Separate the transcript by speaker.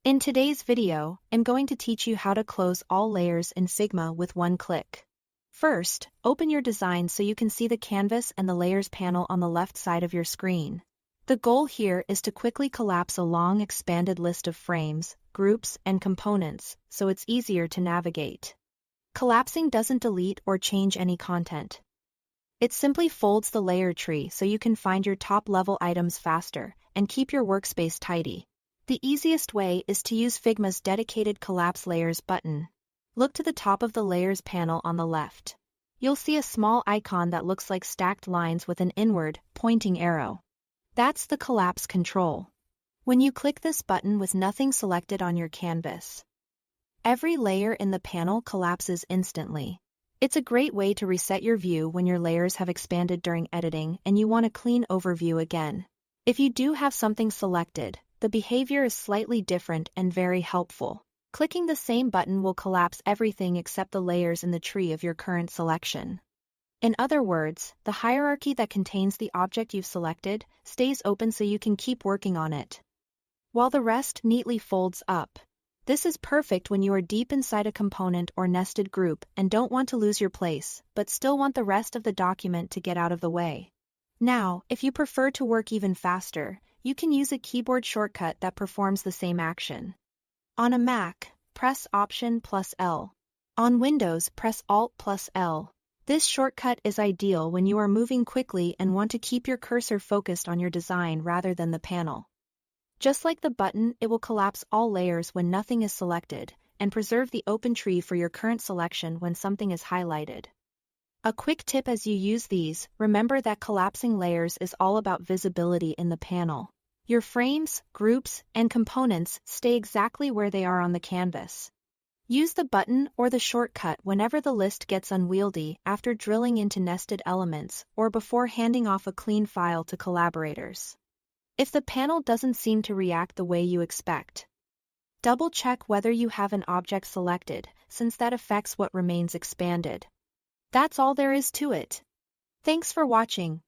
Speaker 1: In today's video, I'm going to teach you how to close all layers in Figma with one click. First, open your design so you can see the canvas and the layers panel on the left side of your screen. The goal here is to quickly collapse a long expanded list of frames, groups, and components, so it's easier to navigate. Collapsing doesn't delete or change any content. It simply folds the layer tree so you can find your top-level items faster and keep your workspace tidy. The easiest way is to use Figma's dedicated Collapse Layers button. Look to the top of the Layers panel on the left. You'll see a small icon that looks like stacked lines with an inward, pointing arrow. That's the collapse control. When you click this button with nothing selected on your canvas, every layer in the panel collapses instantly. It's a great way to reset your view when your layers have expanded during editing and you want a clean overview again. If you do have something selected, the behavior is slightly different and very helpful. Clicking the same button will collapse everything except the layers in the tree of your current selection. In other words, the hierarchy that contains the object you've selected stays open so you can keep working on it, while the rest neatly folds up. This is perfect when you are deep inside a component or nested group and don't want to lose your place, but still want the rest of the document to get out of the way. Now, if you prefer to work even faster, you can use a keyboard shortcut that performs the same action. On a Mac, press Option plus L. On Windows, press Alt plus L. This shortcut is ideal when you are moving quickly and want to keep your cursor focused on your design rather than the panel. Just like the button, it will collapse all layers when nothing is selected, and preserve the open tree for your current selection when something is highlighted. A quick tip as you use these: remember that collapsing layers is all about visibility in the panel. Your frames, groups, and components stay exactly where they are on the canvas. Use the button or the shortcut whenever the list gets unwieldy, after drilling into nested elements, or before handing off a clean file to collaborators. If the panel doesn't seem to react the way you expect, double-check whether you have an object selected, since that affects what remains expanded. That's all there is to it. Thanks for watching.